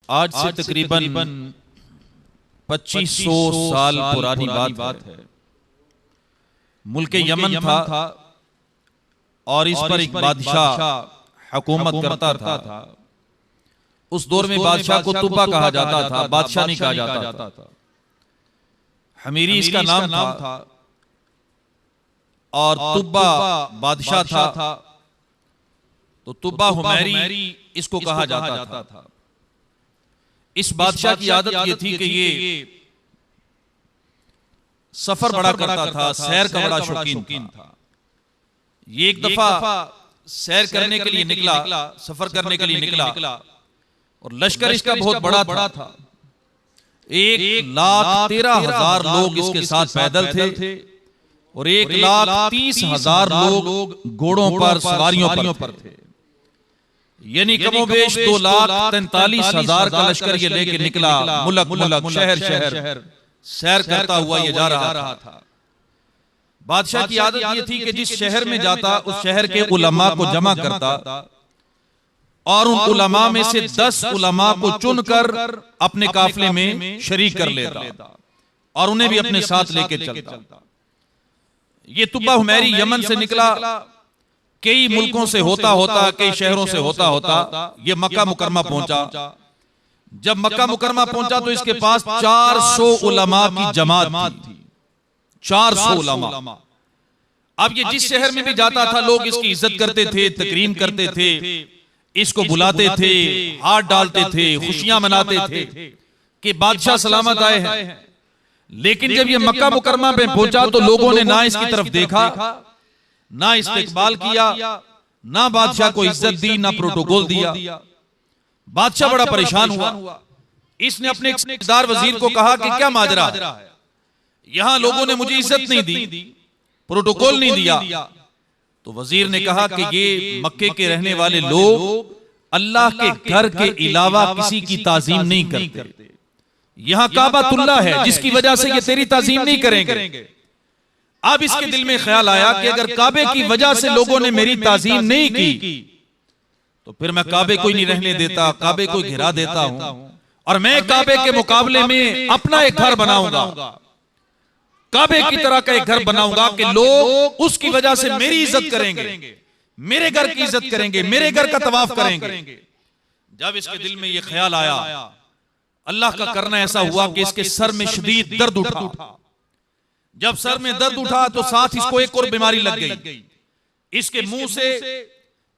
आज से तकरीबन 2500 साल पुरानी बात है। मुल्क यमन था और इस पर एक बादशाह हुकूमत करता था। उस दौर में बादशाह को तुब्बा कहा जाता था, बादशाह नहीं कहा जाता था। हमीरी इसका नाम था और तुब्बा बादशाह था, तो तुब्बा हुमैरी इसको कहा जाता था। इस बादशाह की आदत ये थी कि ये सफर बड़ा करता था, सैर का बड़ा शौकीन था। ये एक दफा सैर करने के लिए निकला, सफर करने के लिए निकला और लश्कर इसका बहुत बड़ा था। 1,13,000 लोग इसके साथ पैदल थे और 1,30,000 लोग घोड़ों पर सवारियों पर थे। यानी कमोबेश 2,43,000 का लश्कर ये लेके निकला। मुल्क शहर सैर करता हुआ ये जा रहा था। बादशाह की आदत ये थी कि जिस शहर में जाता उस शहर के उलमा को जमा करता और उन उलमा में से 10 उलमा को चुनकर अपने काफिले में शरीक कर लेता और उन्हें भी अपने साथ लेके चलता। ये तुब्बा हुमैरी यमन से निकला, कई मुल्कों से होता कई शहरों से होता ये मक्का मुकरमा पहुंचा। जब मक्का मुकरमा पहुंचा तो इसके पास 400 उलमा की जमात थी। 400 उलमा। अब ये जिस शहर में भी जाता था लोग इसकी इज्जत करते थे, तकरीम करते थे, इसको बुलाते थे, हाथ डालते थे, खुशियां मनाते थे कि बादशाह सलामत आए हैं। लेकिन जब ये मक्का मुकरमा पे पहुंचा तो लोगों ने ना इसकी तरफ देखा, ना इस्तेकबाल किया, ना बादशाह को इज्जत दी, ना प्रोटोकॉल दिया। बादशाह बड़ा परेशान हुआ। इसने अपने इक़्तिदार वजीर को कहा कि क्या माजरा है, यहां लोगों ने मुझे इज्जत नहीं दी, प्रोटोकॉल नहीं दिया। तो वजीर ने कहा कि ये मक्के के रहने वाले लोग अल्लाह के घर के अलावा किसी की ताजीम नहीं करते। यहां काबातुल्लाह है जिसकी वजह से ये तेरी ताजीम नहीं करेंगे। अब इसके दिल में ख्याल आया कि अगर काबे की वजह से लोगों ने मेरी ताजीम नहीं की तो फिर मैं काबे को ही नहीं रहने देता, काबे को घिरा देता हूं और मैं काबे के मुकाबले में अपना एक घर बनाऊंगा, काबे की तरह का एक घर बनाऊंगा कि लोग उसकी वजह से मेरी इज्जत करेंगे, मेरे घर की इज्जत करेंगे, मेरे घर का तवाफ करेंगे। जब इसके दिल में यह ख्याल आया, अल्लाह का करना ऐसा हुआ कि इसके सर में शदीद दर्द उठा। जब सर में दर्द उठा तो साथ इसको एक और बीमारी लग गई। इसके मुंह से,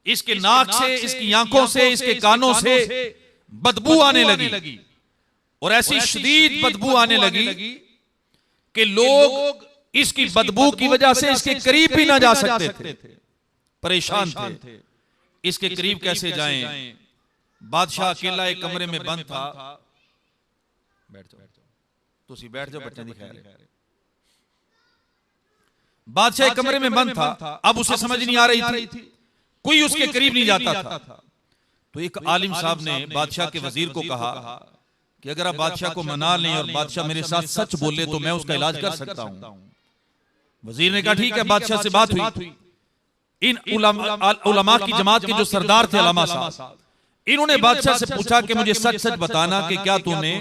इसके नाक से, इसकी आंखों से, इसके कानों से बदबू आने लगी और ऐसी शदीद बदबू आने लगी कि लोग इसकी बदबू की वजह से इसके करीब भी ना जा सकते थे, परेशान थे। इसके करीब कैसे जाएं? बादशाह अकेला एक कमरे में बंद था। बैठ जाओ, बैठ जाओ, बच्चा दिखा रहे। बादशाह एक कमरे में बंद था। अब उसे समझ नहीं आ रही थी, कोई उसके करीब नहीं जाता था। तो एक आलिम साहब ने बादशाह के वजीर को कहा कि अगर आप बादशाह को मना लें और बादशाह मेरे साथ सच बोले तो मैं उसका इलाज कर सकता हूं। वजीर ने कहा ठीक है। बादशाह से बात हुई। इन उलमा की जमात के जो सरदार थे उलमा साहब, इन्होंने बादशाह से पूछा कि मुझे सच सच बताना कि क्या तूने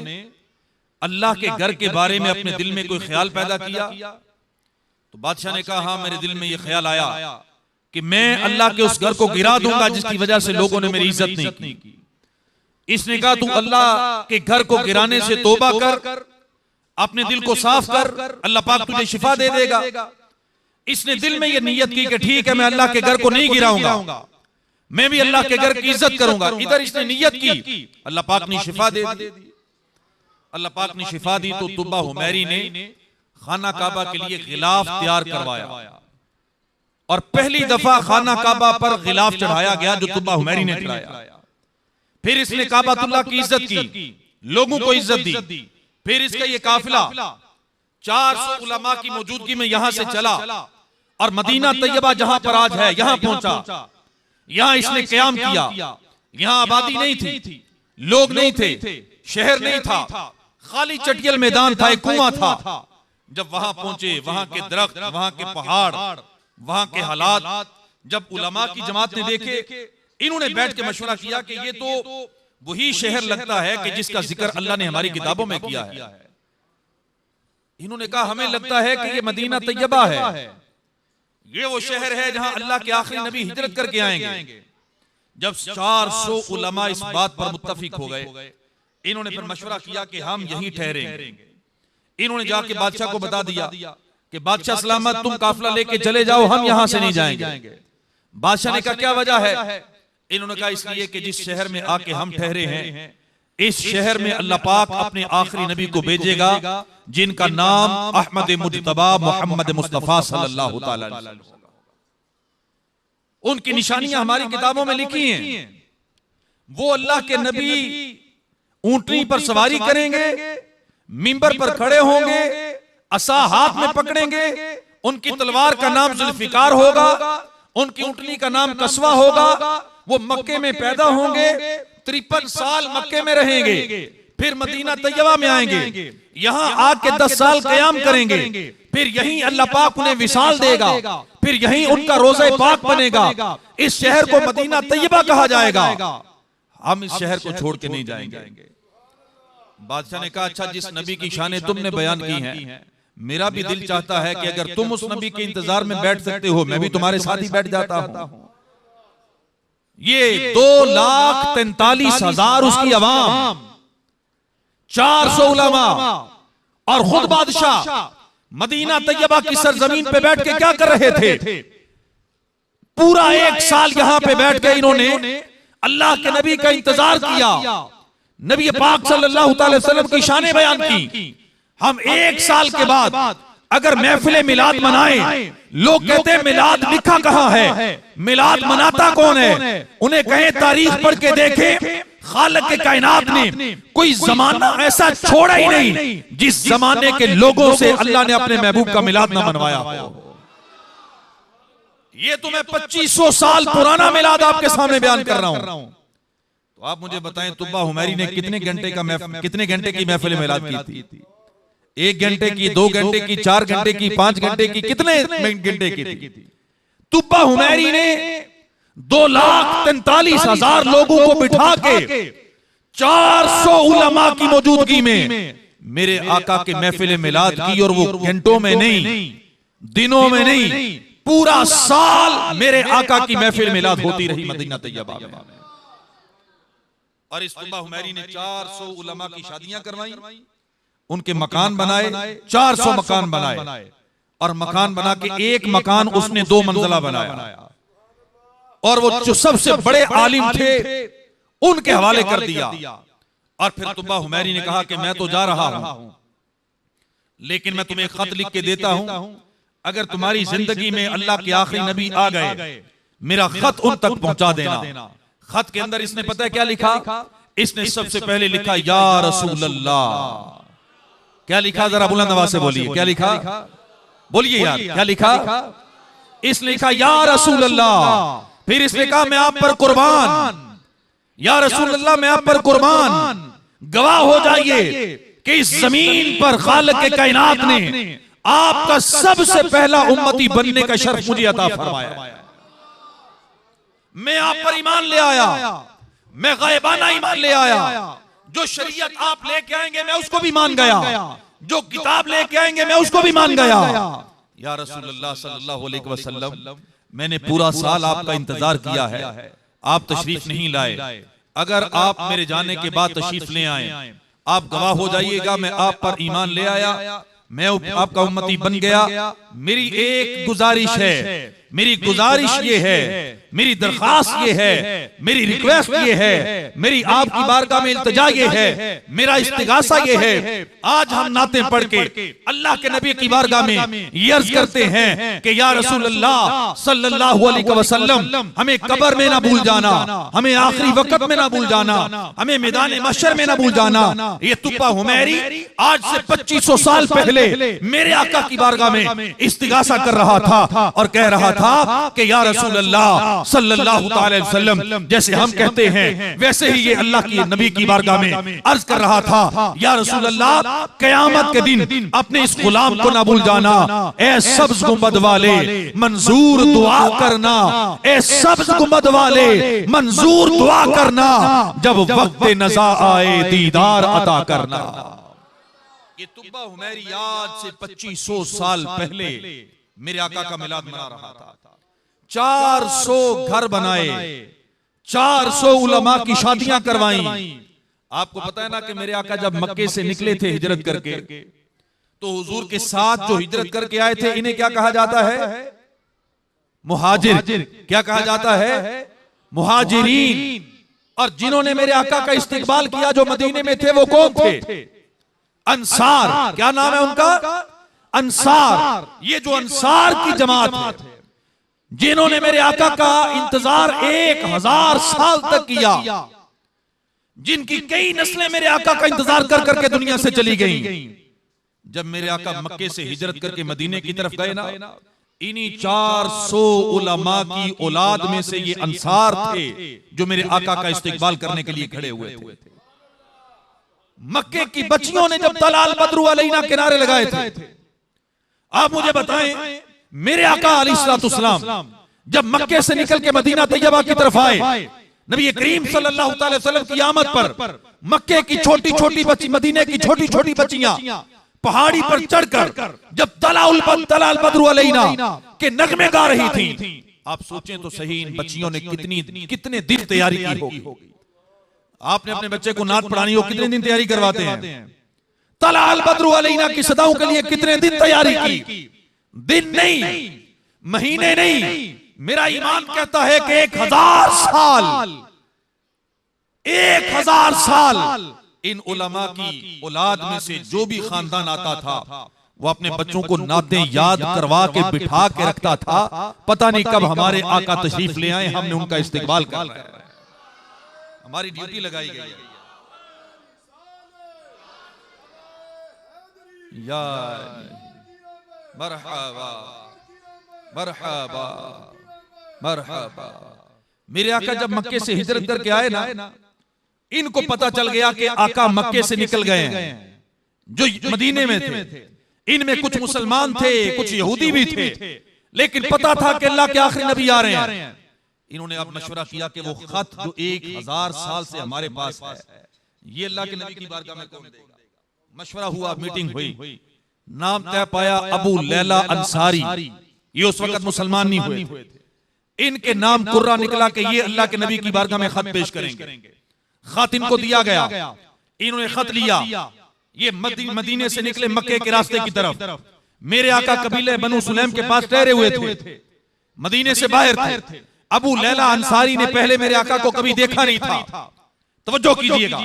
अल्लाह के घर के बारे में अपने दिल में कोई ख्याल पैदा किया? तो बादशाह ने कहा हाँ, मेरे दिल में यह ख्याल आया कि मैं अल्लाह के उस घर को गिरा दूंगा जिसकी वजह से लोगों ने मेरी इज्जत नहीं की। इसने कहा तू अल्लाह के घर को गिराने से तौबा कर, अपने दिल को साफ कर, अल्लाह पाक तुझे शिफा दे देगा। इसने दिल में यह नियत की कि ठीक है, मैं अल्लाह के घर को नहीं गिराऊंगा, मैं भी अल्लाह के घर की इज्जत करूंगा। इधर इसने नियत की, अल्लाह पाक ने शिफा दे दी। अल्लाह पाक ने शिफा दी तो तुब्बा हुमैरी ने खाना काबा के लिए गिलाफ तैयार करवाया और पहली दफा खाना काबा पर गिलाफ चढ़ाया गया जो तुब्बा हुमैरी ने चढ़ाया। फिर इसने काबातुल्लाह की इज्जत की, लोगों को इज्जत दी। फिर इसका ये काफिला 400 उलमा की मौजूदगी में यहां से चला और मदीना तैयबा जहां पर आज है यहां पहुंचा। यहां इसने क़याम किया। यहां आबादी नहीं थी, लोग नहीं थे, शहर नहीं था, खाली चटियल मैदान था, एक कुआं था। जब वहां पहुंचे, वहां के दरख्त, वहां के पहाड़, वहां के हालात जब उलमा की जमात ने देखे, इन्होंने बैठ के मशवरा किया कि ये तो वही शहर लगता है कि जिसका जिक्र अल्लाह ने हमारी किताबों में किया है। इन्होंने कहा हमें लगता है कि ये मदीना तैयबा है, ये वो शहर है जहां अल्लाह के आखिरी नबी हिजरत करके आएंगे। जब 400 उलमा इस बात पर मुत्तफिक हो गए, इन्होंने फिर मशवरा किया कि हम यहीं ठहरेंगे। इन्होंने जाके बादशाह को बता दिया कि बादशाह सलामत, तुम काफिला लेके चले जाओ, हम यहां से नहीं जाएंगे। बादशाह ने कहा क्या वजह है? इन्होंने कहा इसलिए कि जिस शहर में आके हम ठहरे हैं, इस शहर में अल्लाह पाक अपने आखिरी नबी को भेजेगा जिनका नाम अहमद मुज्तबा मोहम्मद मुस्तफा सल्लल्लाहु अलैहि वसल्लम। उनकी निशानियां हमारी किताबों में लिखी हैं। वो अल्लाह के नबी ऊंटनी पर सवारी करेंगे, मिंबर पर खड़े होंगे, असा हाथ में पकड़ेंगे, उनकी तलवार का नाम जुल्फिकार होगा, उनकी ऊंटनी का नाम कस्वा होगा। वो मक्के में पैदा होंगे, 53 साल मक्के में रहेंगे, फिर मदीना तैयबा में आएंगे, यहां आके 10 साल कयाम करेंगे, फिर यहीं अल्लाह पाक उन्हें विसाल देगा, फिर यहीं उनका रोज़े पाक बनेगा। इस शहर को मदीना तैयबा कहा जाएगा। हम इस शहर को छोड़ के नहीं जाएंगे। बादशाह ने कहा अच्छा, जिस नबी की शानें तुमने बयान की हैं, मेरा भी दिल चाहता है कि अगर तुम उस नबी के इंतजार में बैठ सकते हो, मैं भी तुम्हारे साथ ही बैठ जाता हूं। ये 2,43,000 उसकी अवाम, 400 उलमा और खुद बादशाह मदीना तैयबा की सरजमीन पे बैठ के क्या कर रहे थे? पूरा 1 साल यहां पे बैठ के इन्होंने अल्लाह के नबी का इंतजार किया, नबी पाक सल्लल्लाहु अलैहि वसल्लम की शानें बयान की। हम 1 साल के बाद अगर महफिल मिलाद मनाएं, लोग कहते हैं मिलाद लिखा कहां है, मिलाद मनाता कौन है? उन्हें कहें तारीख पढ़ के देखें, खालिक के कायनात ने कोई जमाना ऐसा छोड़ा ही नहीं जिस जमाने के लोगों से अल्लाह ने अपने महबूब का मिलाद ना मनवाया हो। ये तो मैं 2500 साल पुराना मिलाद आपके सामने बयान कर रहा हूं। तो आप मुझे बताएं, तुब्बा हुमैरी ने कितने घंटे की महफिल मिलाद की थी? 1 घंटे की, 2 घंटे की, 4 घंटे की, 5 घंटे की, कितने घंटे की थी? तुब्बा हुमैरी ने 2,43,000 लोगों को बिठा के 400 उलमा की मौजूदगी में मेरे आका के महफिल मिलाद की, और वो घंटों में नहीं, दिनों में नहीं, पूरा साल मेरे आका की महफिल मिलाद होती रही मदीना तैयबा में। और इस तुब्बा हुमैरी ने 400 उलमा की शादियां करवाई, उनके मकान बनाए, 400 मकान बनाए, और मकान बना के एक मकान उसने 2 मंजिला बनाया, और वो जो सबसे बड़े आलिम थे उनके हवाले कर दिया। और फिर तुब्बा हुमैरी ने कहा कि मैं तो जा रहा हूं, लेकिन मैं तुम्हें खत लिख के देता हूं, अगर तुम्हारी जिंदगी में अल्लाह के आखिरी नबी आ गए, मेरा खत उन तक पहुंचा देना। खत के अंदर इसने पता है क्या लिखा? इसने सबसे पहले लिखा या रसूल अल्लाह। क्या लिखा? जरा बुलंद आवाज से बोलिए, क्या लिखा? बोलिए यार, क्या लिखा? इसने लिखा या रसूल अल्लाह। फिर इसने कहा मैं आप पर कुर्बान, या रसूल अल्लाह मैं आप पर कुर्बान, गवाह हो जाइए कि इस जमीन पर खालिक के कायनात ने आपका सबसे पहला उम्मती बनने का शर्फ मुझे अता फरमाया। मैं आप पर ईमान ले आया, मैं गायबाना ईमान ले आया। जो शरीयत आप लेके आएंगे मैं उसको भी मान गया, जो किताब लेके आएंगे मैं उसको भी मान गया। या रसूलुल्लाह सल्लल्लाहु अलैहि वसल्लम, मैंने पूरा साल आपका इंतजार किया है, आप तशरीफ नहीं लाए। अगर आप मेरे जाने के बाद तशरीफ ले आए, आप गवाह हो जाइएगा मैं आप पर ईमान ले आया, मैं आपका उम्मती बन गया। मेरी एक गुजारिश है, मेरी गुजारिश ये है, मेरी दरखास्त ये है, मेरी रिक्वेस्ट ये है, मेरी आपकी बारगाह में इल्तिजा ये है, मेरा इस्तिगासा ये है। आज हम नाते पढ़ के अल्लाह के नबी की बारगाह में ये अर्ज करते हैं कि या रसूल अल्लाह सल्लल्लाहु अलैहि वसल्लम, हमें कब्र में ना भूल जाना, हमें आखिरी वक्त में ना भूल जाना, हमें मैदान महशर में ना भूल जाना। ये तुब्बा हुमैरी आज से 2500 साल पहले मेरे आका की बारगाह में इस्तिगासा कर रहा था और कह रहा था कि या रसूल अल्लाह सल्लल्लाहु अलैहि वसल्लम, जैसे हम कहते हैं वैसे ही ये अल्लाह की नबी की बारगाह में अर्ज कर रहा था, या रसूल अल्लाह, कयामत के दिन अपने इस गुलाम को ना भूल जाना, ए सब्ज गुंबद वाले मंजूर दुआ करना, ए सब्ज गुंबद वाले मंजूर दुआ करना, जब वक्त नज़ा आए दीदार अता करना। ये तुब्बा हुमैरी आज से 2500 साल पहले मेरे आका का मिलाद मना रहा था। 400 घर बनाए, 400 उलमा की शादियां करवाई। आपको पता है ना कि मेरे आका जब मक्के से निकले थे हिजरत करके, तो हुजूर के साथ जो हिजरत करके आए थे इन्हें क्या कहा जाता है? मुहाजिर। क्या कहा जाता है? मुहाजिरीन। और जिन्होंने मेरे आका का इस्तिकबाल किया जो मदीने में थे वो कौन थे? अंसार। क्या नाम है उनका? अंसार। ये जो अंसार की जमात है, जिन्होंने मेरे आका का इंतजार 1000 साल तक किया, जिनकी कई नस्लें मेरे आका का इंतजार कर करके दुनिया से चली गईं। जब मेरे आका मक्के से हिजरत करके मदीने की तरफ गए ना, इन्हीं 400 उलमा की औलाद में से ये अंसार थे जो मेरे आका का इस्तिकबाल करने के लिए खड़े हुए थे। मक्के की बच्चियों ने जब तलाल बद्रु अलैना के नारे लगाए थे, आप मुझे बताएं, मेरे आका अलैहिस्सलाम जब मक्के से निकल के मदीना तैयबा की तरफ आए, नबी करीम सल्लल्लाहु अलैहि वसल्लम की आमद पर मक्के की छोटी छोटी बच्ची, मदीने की छोटी छोटी बच्चियां पहाड़ी पर चढ़कर जब तलाल बद्रु अलैना के नगमे गा रही थी, आप सोचें तो सही, इन बच्चियों ने कितने दिन तैयारी की होगी। आपने अपने बच्चे को नात पढ़ानी हो, कितने दिन तैयारी करवाते हैं? तलाल बद्रु अलैना की सदाओं के लिए कितने दिन तैयारी की? दिन नहीं, महीने नहीं, मेरा ईमान कहता है कि 1000 साल, 1000 साल इन उलमा की औलाद में से जो भी खानदान आता था, वो अपने बच्चों को नातें याद करवा के बिठा के रखता था। पता नहीं कब हमारे आका तशरीफ ले आए, हमने उनका इस्तिकबाल कर रहे हैं, हमारी ड्यूटी लगाई गई है। या मरहबा मरहबा मरहबा। मेरे आका जब मक्के से हिजरत करके आए ना, इनको पता चल गया कि आका मक्के से निकल गए हैं, जो मदीने में थे। इनमें कुछ मुसलमान थे, कुछ यहूदी भी थे, लेकिन पता था कि अल्लाह के आखिरी नबी आ रहे हैं। इन्होंने अब मशवरा किया कि वो खत जो 1000 साल से हमारे पास है, ये अल्लाह के नबी की बारगाह में कौन देगा? मशवरा हुआ, मीटिंग हुई, नाम तय पाया अबू लैला अंसारी। ये उस वक्त मुसलमान नहीं हुए थे। इनके नाम कुर्रा निकला कि ये अल्लाह के नबी की बारगाह में खत पेश करेंगे। खत इनको दिया गया, इन्होंने खत लिया, ये मदीने से निकले मक्के के रास्ते की तरफ। मेरे आका कबीले बनु सुलैम के पास ठहरे हुए थे, मदीने से बाहर थे। अबू लैला अंसारी ने पहले मेरे आका को कभी देखा नहीं था, तवज्जो कीजिएगा,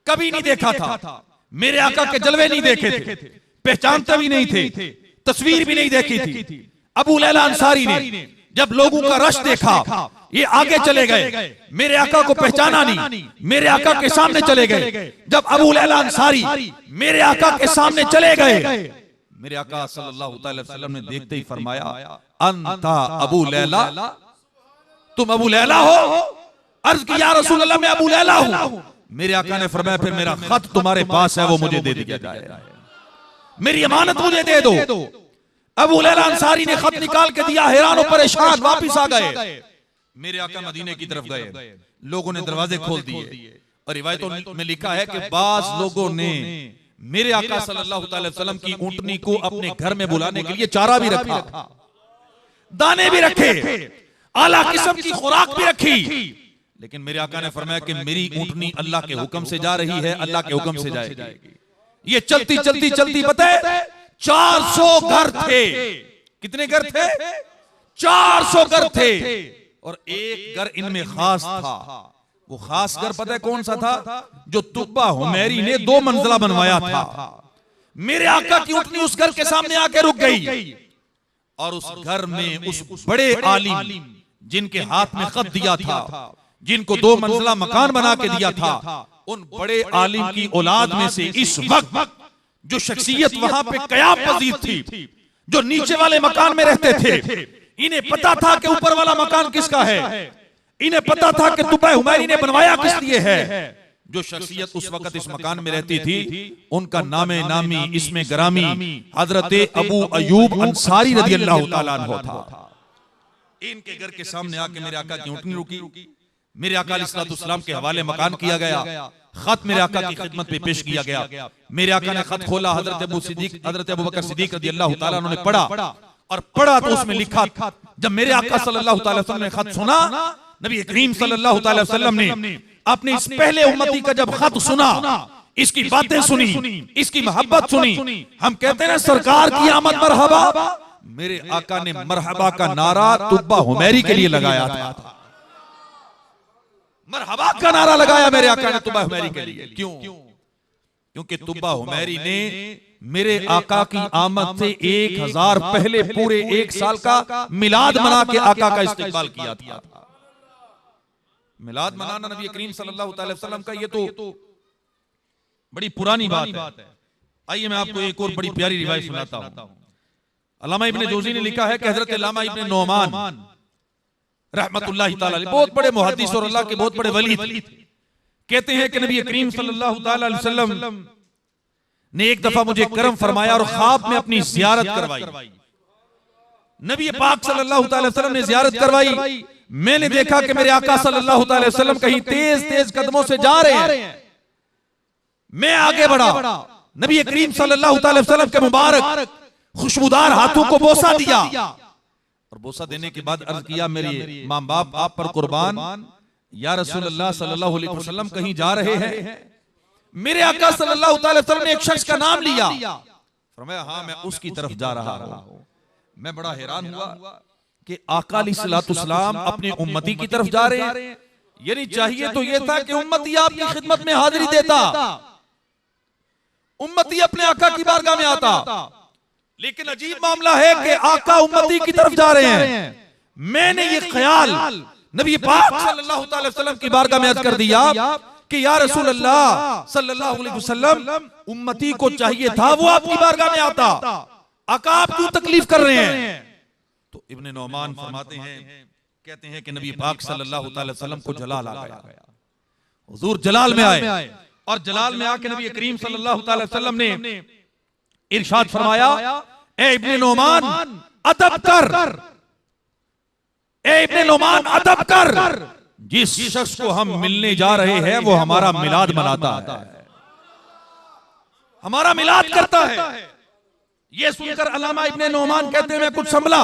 कभी नहीं देखा था। मेरे आका के जलवे नहीं देखे थे, पहचानते भी नहीं थे, तस्वीर भी नहीं देखी थी। अबू लैला अंसारी ने जब लोगों का रश देखा, ये आगे चले गए, मेरे आका को पहचाना नहीं, मेरे आका के सामने चले गए। जब अबू लैला अंसारी मेरे आका के सामने चले गए, मेरे आका सल्लल्लाहु अलैहि वसल्लम ने देखते ही फरमाया, अंता अबू लैला, तुम अबू लैला हो? अर्ज की या रसूल अल्लाह, मैं अबू लैला हूं। मेरे आका ने फरमाया, फिर मेरा खत तुम्हारे पास है, वो मुझे दे दिया जाए, मेरी अमानत मुझे दे दो। अबू लैला अंसारी ने खत निकाल के दिया, हैरान और परेशान वापिस आ गए। मेरे आका मदीने की तरफ गए, लोगों ने दरवाजे खोल दिए, और रिवायतों में लिखा है कि बाज लोगों ने मेरे आका सल्लल्लाहु अलैहि वसल्लम की ऊंटनी को अपने घर में बुलाने के लिए चारा भी रखा, दाने भी रखे, आला किस्म की खुराक भी रखी। लेकिन मेरे आका ने फरमाया कि मेरी ऊंटनी अल्लाह के हुक्म से जा रही है, अल्लाह के हुक्म से जाएगी। ये चलती चलती चलती बताए 400 घर थे। कितने घर थे? 400 घर थे, और एक घर इनमें खास था। वो खास घर पता है कौन सा था? जो तुब्बा हुमैरी ने 2 मंजिला बनवाया था। मेरे आका की ऊंटनी उस घर के सामने आके रुक गई, और उस घर में उस बड़े आलिम जिनके हाथ में खत दिया था, जिनको 2 मंजिला मकान बना के दिया था, उन बड़े आलिम की औलाद में से इस वक्त जो शख्सियत वहां पे कयाम पजीर थी, जो नीचे वाले मकान में रहते थे, इन्हें पता था कि ऊपर वाला मकान किसका है, इन्हें पता था कि तुबा हुमैरी ने बनवाया किस लिए है। जो शख्सियत उस वक्त इस मकान में रहती थी उनका नामे नामी इसमें ग्रामी हजरत अबू अयूब अंसारी रज़ी अल्लाह तआला अन्हु था। इनके घर के सामने आके मेरे आका की ऊँटनी रुकी, मेरे आका अलैहिस्सलाम के हवाले मकान किया गया, खत मेरे आका की खिदमत में पेश किया गया। मेरे आका ने खत खोला, हजरत अबू बकर सिद्दीक रज़ी अल्लाह तआला अन्हु ने पढ़ा और पढ़ा तो उसमें लिखा, जब मेरे आका सल्लल्लाहु अलैहि वसल्लम ने खत सुना, नबी करीम सल्लल्लाहु अलैहि वसल्लम ने अपने इस पहले उम्मती का जब खत सुना, इसकी बातें सुनी, इसकी मोहब्बत सुनी, हम कहते हैं ना सरकार की आमद मरहबा, मेरे आका ने मरहबा का नारा तुब्बा हुमैरी के लिए लगाया था। मरहबा का नारा लगाया मेरे आका ने तुब्बा हुमैरी के लिए। क्यों? क्योंकि तुब्बा हुमैरी ने मेरे आका की आमद से 1000 पहले पूरे 1 साल का मिलाद मना के आका का इस्तेकबाल किया था। मिलाद मनाना नबी करीम सल्लल्लाहु अलैहि वसल्लम का ये तो बड़ी पुरानी बात है। आइए मैं आपको एक और बड़ी प्यारी रिवायत सुनाता हूं। अल्लामा इब्ने जोजी ने लिखा है कि हजरत अल्लामा इब्ने नोमान रहमतुल्लाहि तआला अलैह बहुत बड़े मुहद्दिस और अल्लाह के बहुत बड़े वली थे। कहते हैं कि नबी करीम सल्लल्लाहु तआला अलैहि वसल्लम ने एक दफा मुझे करम फरमाया और ख्वाब में अपनी जियारत करवाई। नबी पाक सल्लल्लाहु तआला अलैहि वसल्लम ने जियारत करवाई। मैंने देखा कि मेरे आका सल्लल्लाहु अलैहि वसल्लम कहीं तेज तेज कदमों से जा रहे हैं। मैं आगे बढ़ा, नबी करीम सल्लल्लाहु अलैहि वसल्लम के मुबारक खुशबूदार हाथों को बोसा दिया और बोसा देने के बाद अर्ज किया, मेरे माँ बाप आप पर कुर्बान, या रसूल अल्लाह सल्लल्लाहु अलैहि वसल्लम कहीं जा रहे हैं? मेरे आका सल्लल्लाहु अलैहि वसल्लम ने एक शख्स का नाम लिया, फरमाया हाँ मैं उसकी तरफ जा रहा हूं। मैं बड़ा हैरान हुआ कि आका अलैहिस्सलाम अपने उम्मती की तरफ जा रहे हैं। यानी चाहिए तो यह था कि उम्मती आपकी खिदमत में हाजिरी देता, उम्मती अपने आका की बारगाह में आता, लेकिन अजीब मामला है कि आका उम्मती की तरफ जा रहे हैं। मैंने ये ख्याल नबी पाक सल्लल्लाहु अलैहि वसल्लम की बारगाह में अर्ज कर दिया कि या रसूल अल्लाह सल्लल्लाहु अलैहि वसल्लम उम्मती को चाहिए था वो आपकी बारगाह में आता, आका आप क्यों तकलीफ कर रहे हैं? तो इब्ने नोमान फरमाते हैं, कहते हैं कि नबी पाक सल्लल्लाहु अलैहि वसल्लम को जलाल आ गया, हुजूर जलाल में आए और जलाल में आके नबी करीम सल्लल्लाहु अलैहि वसल्लम ने इरशाद फरमाया, ए इब्ने नोमान अदब कर, ए इब्ने नोमान अदब कर, जिस शख्स को हम मिलने जा रहे हैं वो हमारा मिलाद मनाता है, हमारा मिलाद करता है। ये सुनकर अल्लामा इब्ने नोमान कहते हैं मैं कुछ संभला,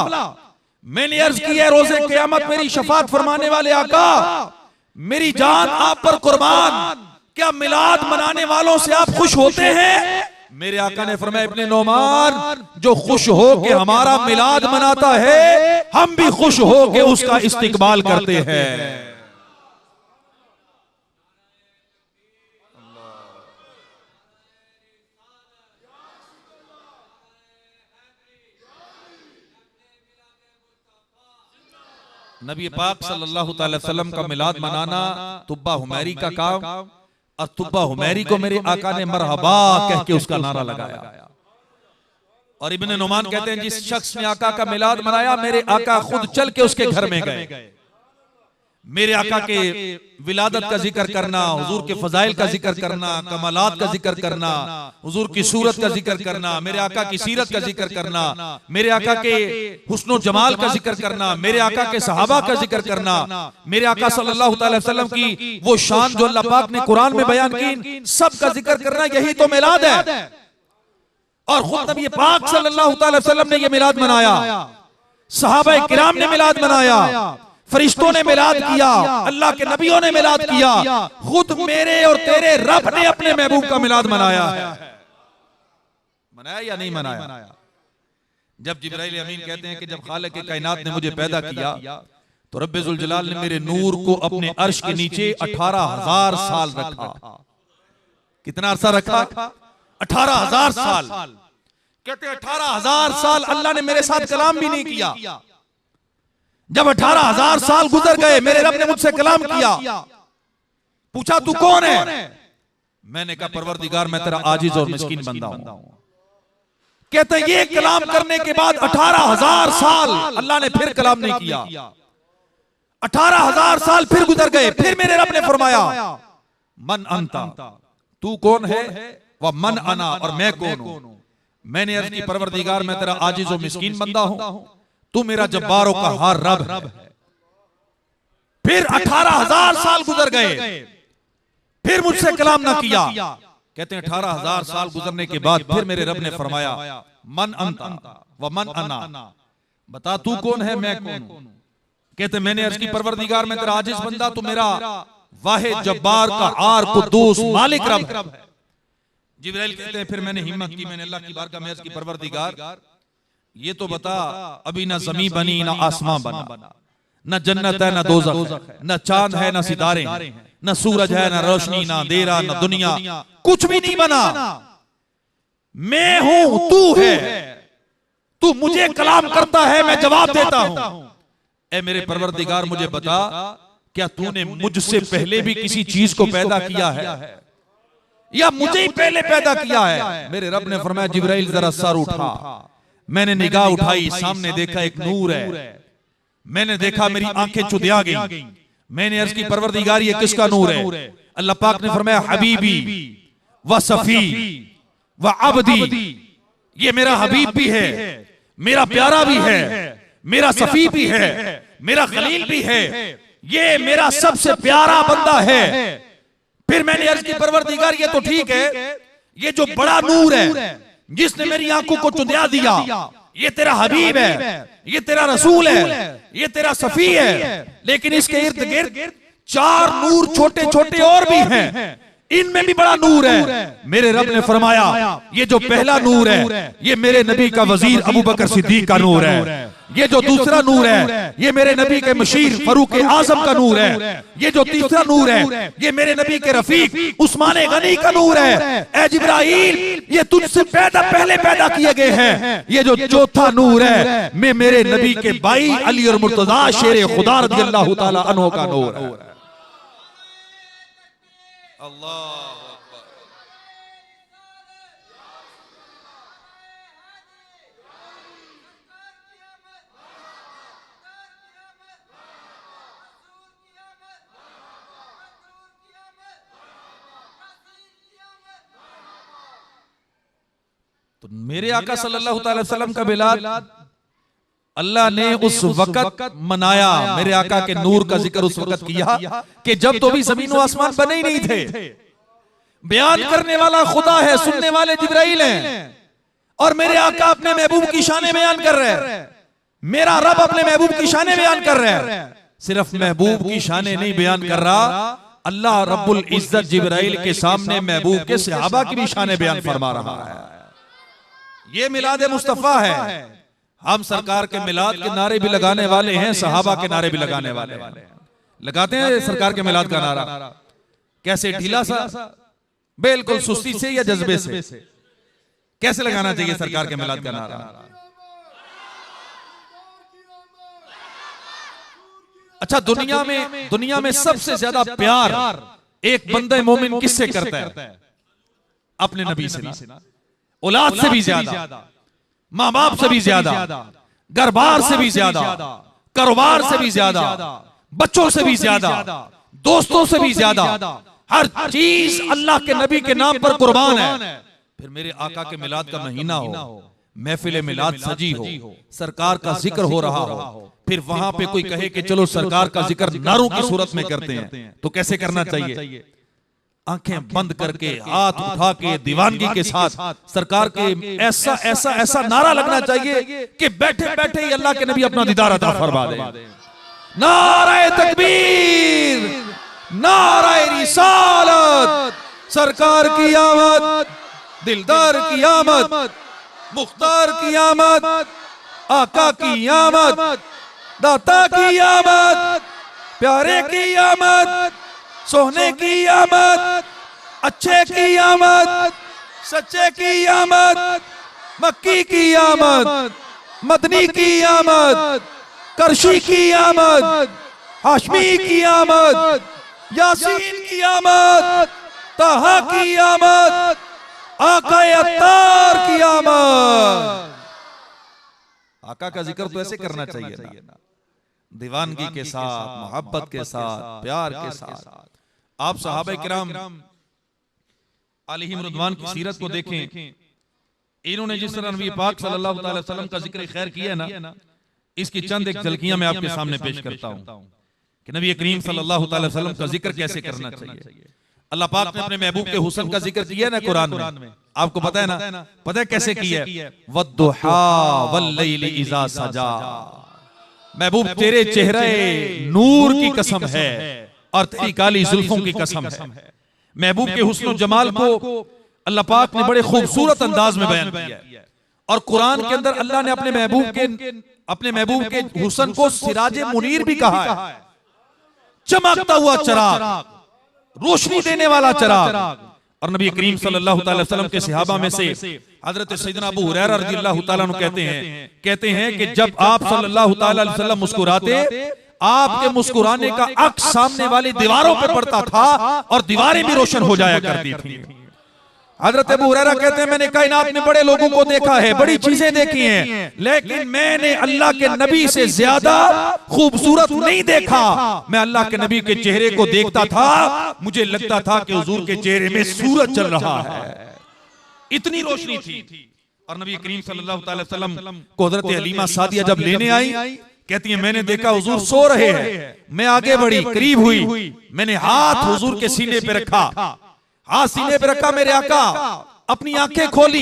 मैंने अर्ज की है रोज़े क़यामत मेरी शफाअत फरमाने वाले आका, मेरी जान आप पर कुर्बान, क्या मिलाद मनाने वालों से आप खुश होते हैं? मेरे आका ने फरमाया इब्ने नोमान जो खुश हो के हमारा मिलाद मनाता है हम भी खुश हो के उसका इस्तिकबाल करते हैं। नबी पाक सल्लल्लाहु अलैहि वसल्लम का मिलाद मनाना तुब्बा हुमैरी का काम, और तुब्बा हुमैरी को मेरे आका ने मरहबा कह के उसका नारा लगाया। और इब्ने नुमान कहते हैं जिस शख्स ने आका का मिलाद मनाया मेरे आका खुद चल के उसके घर में गए। मेरे आका के विलादत का जिक्र करना, हुजूर के फजाइल का जिक्र करना, कमालात का जिक्र करना, हुजूर की सूरत का जिक्र करना, मेरे आका की सीरत का जिक्र करना, मेरे आका के हुस्न जमाल का जिक्र करना, मेरे आका के सहाबा का जिक्र करना, मेरे आका सल्लल्लाहु अलैहि वसल्लम की वो शान जो अल्लाह पाक ने कुरान में बयान की, सब का जिक्र करना, यही तो मिलाद है। और खुद नबी पाक सल्लल्लाहु अलैहि वसल्लम ने ये मिलाद मनाया, सहाबा किराम ने मिलाद मनाया, फरिश्तों ने मिलाद किया, अल्लाह के नबियों ने मिलाद किया, खुद मेरे और तेरे रब ने अपने महबूब का मिलाद मनाया है। मनाया या नहीं मनाया? जब जिब्राइल अमीन कहते हैं कि जब खालिक के कायनात ने मुझे पैदा किया तो रब्बे जुल जलाल ने मेरे नूर को अपने अर्श के नीचे 18,000 साल रखा। कितना अरसा रखा? 18,000 साल। कहते 18,000 साल अल्लाह ने मेरे साथ कलाम भी नहीं किया। जब 18,000 साल गुजर गए मेरे रब ने मुझसे कलाम किया, पूछा तू कौन है? मैंने कहा परवरदिगार मैं तेरा आजिज और मिस्कीन बंदा हूं। कहते हैं ये कलाम करने के बाद 18,000 साल अल्लाह ने फिर कलाम नहीं किया। 18,000 साल फिर गुजर गए। फिर मेरे रब ने फरमाया मन अंता, तू कौन है, वह मन अना, और मैं कौन हूं। मैंने अर्ज की परवरदिगार मैं तेरा आजिज और मिस्कीन बंदा हूं, तू मेरा जब्बार का हर रब है। फिर 18,000 साल गुजर गए, फिर मुझसे कलाम ना किया। कहते हैं 18,000 साल गुजरने के बाद फिर मेरे रब ने फरमाया मन अंता व मन अना, बता तू कौन है, मैं कौन हूं। कहते मैंने अर्ज की परवरदिगार मैं तेरा आजिज बंदा, तू मेरा वाहिद जब्बार का आर कुद्दूस मालिक रब है। जिब्राइल कहते हैं फिर मैंने हिम्मत की, मैंने अल्लाह की बारगाह में अर्ज की परवरदिगार ये तो बता अभी ना जमीन बनी ना आसमां बना, न जन्नत है न दोज़ख है, न चांद है न सितारे हैं, न सूरज है न रोशनी, न अंधेरा न दुनिया, कुछ भी नहीं बना। मैं हूं, तू है, तू मुझे कलाम करता है, मैं जवाब देता हूं। ए मेरे परवरदिगार मुझे बता क्या तूने मुझसे पहले भी किसी चीज को पैदा किया है या मुझे ही पहले पैदा किया है। मेरे रब ने फरमाया जिब्राइल जरा सर उठा। मैंने निगाह उठाई, सामने देखा एक नूर है। मैंने देखा मेरी आंखें चुदिया गई। मैंने अर्ज की परवरदिगार ये किसका नूर है। अल्लाह पाक ने फरमाया हबीबी व सफी व अब्दी, ये मेरा हबीब भी है, मेरा प्यारा भी है, मेरा सफी भी है, मेरा खलील भी है, ये मेरा सबसे प्यारा बंदा है। फिर मैंने अर्ज की परवरदिगार ये तो ठीक है, ये जो बड़ा नूर है जिसने मेरी आंखों को चुंधिया दिया, ये तेरा हबीब है, ये तेरा रसूल है, ये तेरा सफी है, लेकिन इसके इर्द गिर्द 4 नूर छोटे छोटे और भी हैं, इनमें भी बड़ा नूर है। मेरे रब ने फरमाया ये जो पहला नूर है ये मेरे नबी का वजीर अबू बकर सिद्दीक का नूर है। ये जो दूसरा नूर है ये मेरे नबी के मशीर फरूक आजम का नूर है। ये जो तीसरा नूर है ये मेरे नबी के रफीक उस्मान गनी का नूर है। ए जिब्राइल ये तुझसे पहले पैदा किए गए हैं। ये जो चौथा नूर है मैं मेरे नबी के भाई अली और मुर्तजा शेर खुदा रज़ियल्लाहु ताला अन्हु का नूर है। अल्लाह तो मेरे आका सल्लल्लाहु अलैहि वसल्लम का मिलाद अल्लाह ने उस वक्त मनाया। मेरे आका के नूर का जिक्र उस वक्त किया कि जब तो भी जमीन और आसमान बने ही नहीं थे। बयान करने वाला खुदा है, सुनने वाले जिब्राइल हैं, और मेरे आका अपने महबूब की शान बयान कर रहे हैं। मेरा रब अपने महबूब की शान बयान कर रहे हैं। सिर्फ महबूब की शान नहीं बयान कर रहा, अल्लाह रब्बुल इज्जत जिब्राइल के सामने महबूब के सहाबा की भी शान बयान फरमा रहा है। ये मिलाद मुस्तफा है। हम सरकार के मिलाद के नारे भी लगाने वाले हैं, सहाबा के नारे भी लगाने वाले हैं। लगाते हैं सरकार के मिलाद का नारा। कैसे ढीला सा, बिल्कुल सुस्ती से या जज्बे से? कैसे लगाना चाहिए सरकार के मिलाद का नारा? अच्छा, दुनिया में सबसे ज्यादा प्यार एक बंदे मोमिन किससे करता है? अपने नबी से ना। औलाद से भी ज्यादा, माँ बाप से भी ज्यादा, घर बार से भी ज्यादा, कारोबार से भी ज्यादा, बच्चों से भी ज्यादा, दोस्तों से भी ज्यादा, हर चीज अल्लाह के नबी के नाम पर कुर्बान है। फिर मेरे आका के मिलाद का महीना हो, महफिल मिलाद सजी हो, सरकार का जिक्र हो रहा हो, फिर वहां पे कोई कहे कि चलो सरकार का जिक्र नारों की सूरत में करते हैं, तो कैसे करना चाहिए? आंखें बंद करके, हाथ उठा के, दीवानगी के साथ सरकार के ऐसा ऐसा ऐसा नारा लगना चाहिए कि बैठे बैठे ही अल्लाह के नबी अपना दीदार अता फरमा दे। नारे तकबीर, नारे रिसालत, सरकार की आमद, दिलदार की आमद, मुख्तार की आमद, आका की आमद, दाता की आमद, प्यारे की आमद, सोहने की आमद, अच्छे की आमद, सच्चे की आमद, मक्की की आमद, मदनी की आमद, करशी की आमद, हाशमी की आमद, यासीन की आमद, ताहा की आमद, आकाए अत्तार की आमद। आका का जिक्र तो ऐसे करना चाहिए ना, दीवानगी के साथ, मोहब्बत के साथ, प्यार के साथ। आप सहाबा किराम अलैहिम रिदवान की सीरत को देखें, इन्होंने जिस तरह नबी पाक सल्लल्लाहु अलैहि वसल्लम का जिक्र खैर किया ना, इसकी चंद एक झलकियां मैं आपके सामने पेश करता हूं कि नबी करीम सल्लल्लाहु अलैहि वसल्लम का जिक्र कैसे करना चाहिए। अल्लाह पाक ने अपने महबूब के हुस्न का जिक्र किया ना कुरान में, आपको पता है ना, पता है कैसे किया है? वद्दुहा वल्लैलि इज़ा सजा। महबूब तेरे चेहरे नूर की कसम है और तेरी काली जुल्फों की कसम है। महबूब के हुस्न जमाल को अल्लाह पाक ने बड़े खूबसूरत अंदाज में बयान किया है। और कुरान के अंदर अल्लाह ने अपने महबूब के हुस्न को सिराज मुनीर भी कहा है, चमकता हुआ चिराग, रोशनी देने वाला चिराग। और नबी करीम सल्लल्लाहु अलैहि वसल्लम के सहाबा में से हजरत सैयदना अबू हुरैरा रज़ियल्लाहु ताला अन्हु कहते हैं कि जब आप सल्लल्लाहु अलैहि वसल्लम मुस्कुराते, आपके मुस्कुराने का अक्स सामने वाली दीवारों पर पड़ता था और दीवारें भी रोशन हो जाया करती थी। हजरत अबू हुरैरा कहते हैं मैंने कायनात में बड़े लोगों को देखा है, बड़ी चीजें देखी हैं, लेकिन मैंने अल्लाह के नबी से ज्यादा खूबसूरत नहीं देखा। मैं अल्लाह के नबी के चेहरे को देखता था, मुझे लगता था कि हुजूर के चेहरे में सूरज चल रहा है, इतनी रोशनी थी। और नबी करीम सल्लल्लाहु अलैहि वसल्लम को हजरत हलीमा सादिया जब लेने आई, कहती है मैंने देखा हुजूर सो रहे हैं, मैं आगे बढ़ी, करीब हुई, मैंने हाथ हुजूर के सीने पे रखा, हाथ सीने पे रखा, मेरे आका अपनी आंखें खोली।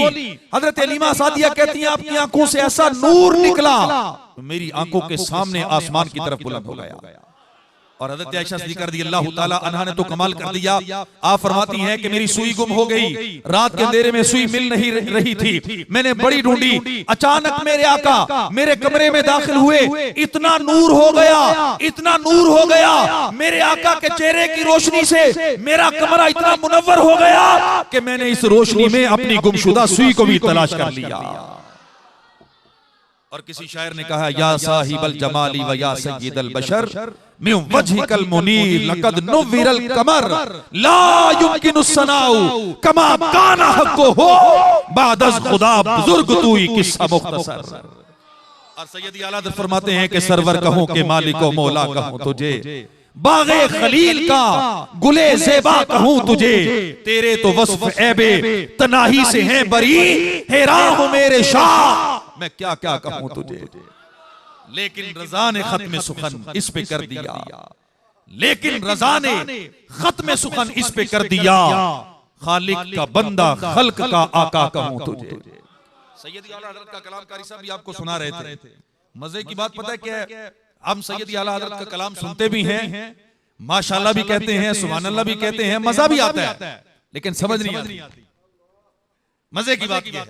हजरत हलीमा सादिया कहती हैं आपकी आंखों से ऐसा नूर निकला तो मेरी आंखों के सामने आसमान की तरफ बुलंद हो गया। और हजरत आयशा सिद्दीक़ा रज़ियल्लाहु ताला अन्हा ने तो कमाल कर दिया। आप फरमाती हैं कि मेरी सुई गुम हो गई, रात के अंधेरे में सुई मिल नहीं रही थी, मैंने बड़ी ढूंढी, अचानक मेरे आका मेरे कमरे में दाखिल हुए, इतना नूर हो गया, इतना नूर हो गया, मेरे आका के चेहरे की रोशनी से मेरा कमरा इतना मुनव्वर हो गया कि मैंने इस रोशनी में अपनी गुमशुदा सुई को भी तलाश कर लिया। और किसी शायर ने कहा या साहिबल जमाली व या सय्यिदल बशर मिन वजहिकल मुनीर लक़द नुव्विरल कमर ला युमकिनु सनाउ कमा काना हक़्क़ो हो बादस खुदा बुजुर्ग तूई किस्सा मुख्तसर। और सैयदी आला हज़रत फरमाते हैं कि सरवर कहूं के मालिको मौला कहूं तुझे, बागे खलील का गुले ज़ेबा कहूं तुझे, तेरे तो वस्फ ऐबे तनाही से हैं बरी, हैरान हो मेरे शाह मैं क्या क्या कहूं तुझे। लेकिन रज़ा ने खत्म सुखन इस पे कर दिया, लेकिन रज़ा ने खत्म सुखन इस पे कर दिया, खालिक का बंदा खल्क का आका कहूं तुझे। सैयदी आला हज़रत का कलाम कारी साहब भी आपको सुना रहे थे। मजे की बात पता है क्या है, हम सैयदी आला हज़रत का कलाम सुनते भी हैं, माशाअल्लाह भी कहते हैं, सुभान अल्लाह भी कहते हैं, मजा भी आता है, लेकिन समझ नहीं आती। मजे की बात यह है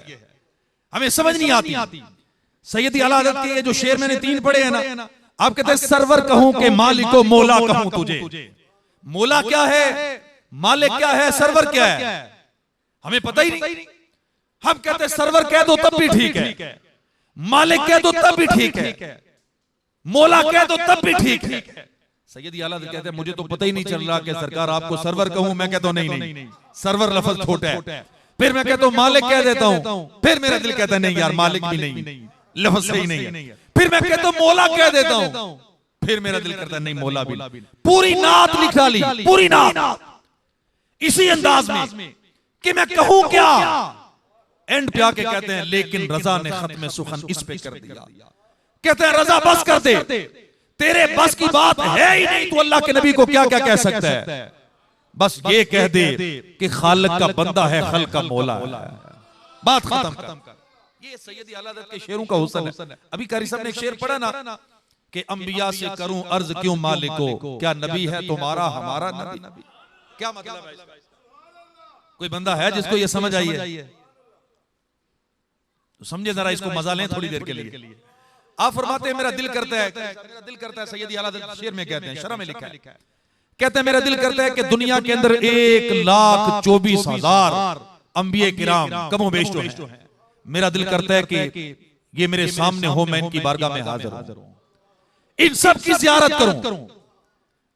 हमें समझ नहीं आती। सैयदी आला हज़रत के ये जो शेर मैंने 3 पढ़े हैं ना, आप कहते हैं सरवर कहूं के मालिको मौला कहूं तुझे। मौला क्या है, मालिक क्या है, सरवर क्या है, हमें पता ही नहीं। हम कहते हैं सरवर कह दो तब भी ठीक है, मालिक कह दो तब भी ठीक है, मौला कह दो तब भी ठीक है। सैयदी आला हज़रत कहते हैं मुझे तो पता ही नहीं चल रहा कि सरकार आपको सरवर कहूं, मैं कहता हूं नहीं, सरवर लफ्ज़ छोटा है। फिर मैं कहता हूं मालिक कह देता हूं, फिर मेरा दिल कहता है नहीं यार मालिक भी नहीं, लफ्ज़ सही नहीं है। फिर मैं कहता हूं मौला कह देता हूं, फिर मेरा दिल करता है नहीं मौला भी। पूरी नात लिखा ली, पूरी नात इसी अंदाज में कि मैं कहूं क्या। एंड पे आके कहते हैं लेकिन रज़ा ने खत्म सुखन इस पे कर दिया। कहते हैं रज़ा बस कर दे, तेरे बस की बात है ही नहीं, तो अल्लाह के नबी को क्या क्या कह सकता है, बस ये कह दे कि खालिक का बंदा है, खल्क का मौला है, बात खत्म कर। ये सैयदी आला हज़रत के शेरों का हुस्न है। अभी कारी साहब ने एक शेर पढ़ा ना कि अंबिया से करूं अर्ज क्यों मालिको, क्या नबी है तुम्हारा हमारा नबी। क्या मतलब है, कोई बंदा है जिसको ये समझ आई है तो समझे जरा, इसको मजा लें थोड़ी देर के लिए। आप फरमाते हैं मेरा दिल करता है, सैयदी आला हज़रत शेर में कहते हैं, शरह में लिखा है, कहते हैं मेरा दिल करता है कि दुनिया के अंदर 1,24,000 अंबिया किराम कमो बेश तो हैं। मेरा दिल करता है कि ये मेरे सामने हो, मैं इनकी बारगाह में हाजिर हूं, इन सब की ज़ियारत करूं,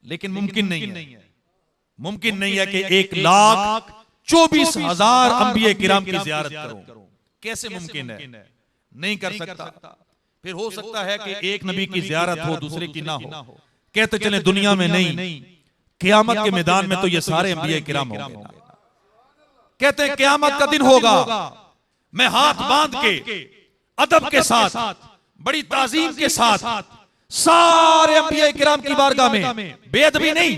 लेकिन मुमकिन नहीं है कि 24,000 अंबिया किराम की जियारत करूं, कैसे मुमकिन है? नहीं कर सकता। फिर हो सकता है कि एक नबी की जियारत हो, दूसरे की ना हो। कहते चले दुनिया में नहीं, क़यामत के मैदान में तो ये सारे अंबिया किराम होंगे। कहते हैं क़यामत का दिन होगा, मैं हाथ बांध के अदब के साथ, बड़ी ताजीम के साथ सारे अंबिया किराम की बारगाह में बेअदबी नहीं,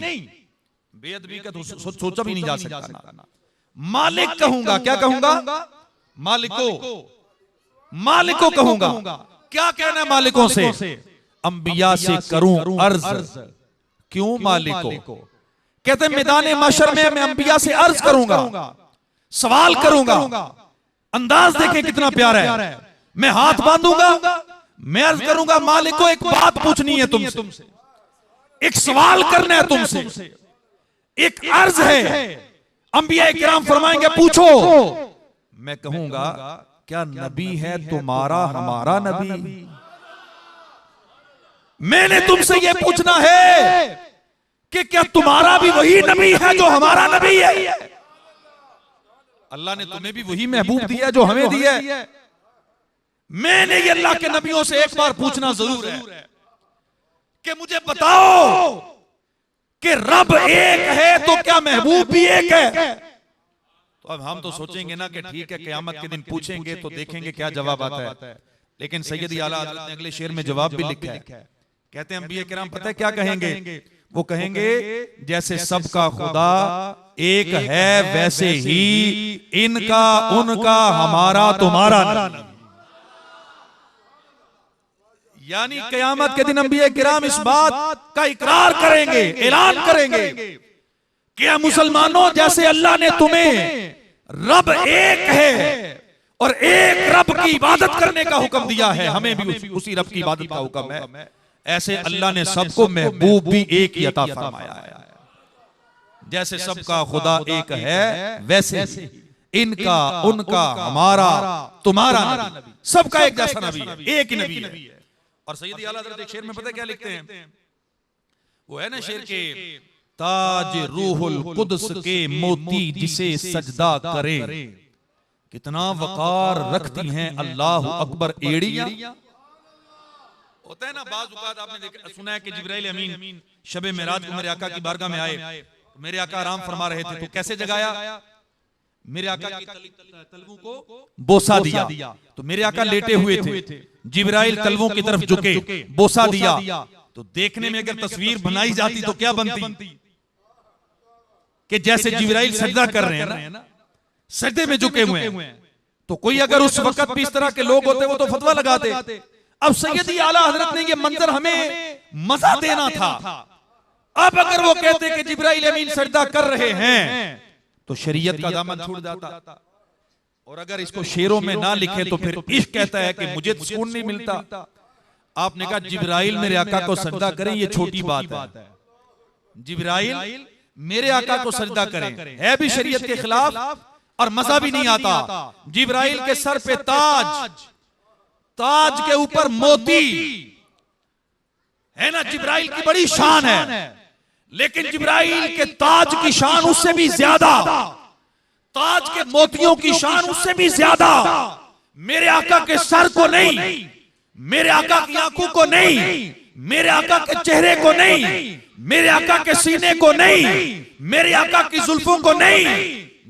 बेअदबी का तो सोचा भी नहीं जा सकता। मालिक कहूंगा, क्या कहूंगा? मालिको कहूंगा। क्या कहना है मालिकों से? अंबिया से करूं अर्ज। क्यों मालिको? कहते हैं मैदान महशर में मैं अंबिया से अर्ज करूंगा, सवाल करूंगा। अंदाज देखें कितना प्यारा है। मैं हाथ बांधूंगा, मैं अर्ज करूंगा, मालिको एक बात पूछनी है तुमसे, एक सवाल करना है तुमसे, एक अर्ज है। अंबिया किराम फरमाएंगे पूछो। मैं कहूंगा क्या नबी है तुम्हारा हमारा नबी? मैंने तुमसे यह पूछना है कि क्या तुम्हारा भी वही नबी है जो हमारा नबी है? अल्लाह ने तुम्हें भी वही महबूब दिया जो हमें दिया है। मैंने ये अल्लाह के नबियों से एक बार पूछना जरूर है कि मुझे बताओ कि रब एक है तो क्या महबूब भी एक है? तो अब हम तो सोचेंगे ना कि ठीक है, क़यामत के दिन पूछेंगे तो देखेंगे क्या जवाब आता है। लेकिन सैयद आला हज़रत ने अगले शेर में जवाब भी लिखा है। कहते हैं अंबिया किराम पता है क्या कहेंगे? वो कहेंगे जैसे सबका खुदा एक है वैसे ही इनका उनका हमारा तुम्हारा नबी। यानी क़यामत के दिन अंबिया किराम इस बात का इकरार करेंगे, ऐलान करेंगे कि मुसलमानों जैसे अल्लाह ने तुम्हें रब एक है और एक रब की इबादत करने का हुक्म दिया है, हमें भी उसी रब की इबादत का हुक्म है। ऐसे अल्लाह ने सबको महबूब भी एक ही अता फरमाया है। जैसे सबका खुदा एक है वैसे इनका उनका हमारा तुम्हारा नबी, सबका एक जैसा नबी है, एक ही नबी है। और सैयद आला हज़रत एक शेर में पता है क्या लिखते हैं? वो है ना शेर के ताज रूहुल कुद्स के मोती जिसे सजदा करे, कितना वकार रखती हैं अल्लाह अकबर एड़ियां। होता है ना बाज़ औक़ात आपने सुना है कि जिब्राइल अमीन शबे मेराज को मेरे आका की बारगाह में आए, मेरे आका आराम फरमा रहे थे, तो कैसे जगाया? मेरे आका की तलवों को बोसा दिया। तो मेरे आका लेटे हुए थे, जिब्राइल तलवों की तरफ झुके, बोसा दिया। तो देखने में अगर तस्वीर बनाई जाती तो क्या बनती कि जैसे जिब्राइल सजदा कर रहे हैं ना, सजदे में झुके हुए हैं। तो कोई अगर उस वक्त भी इस तरह के लोग होते वो तो फतवा लगाते। अब सैयदी आला हजरत ने ये मंजर हमें मजा देना था। अब अगर वो कहते कि जिब्राइल अमीन सजदा कर रहे हैं तो शरीयत का दामन छूट जाता। और अगर इसको शेरों में ना लिखे तो फिर इश्क कहता है कि मुझे सुकून नहीं मिलता। आपने कहा जिब्राइल मेरे आका को सजदा करें, ये छोटी बात है। जिब्राइल मेरे आका को सजदा करें है भी शरीयत के खिलाफ और मजा भी नहीं आता। जिब्राइल के सर पे ताज, ताज के ऊपर मोती है ना, जिब्राइल की बड़ी शान है। लेकिन जिब्राइल के ताज की शान उससे भी ज्यादा, ताज के मोतियों की शान उससे भी ज्यादा मेरे आका के सर को नहीं, मेरे आका की आंखों को नहीं, मेरे आका के चेहरे को नहीं, मेरे आका के सीने को नहीं, मेरे आका की जुल्फों को नहीं,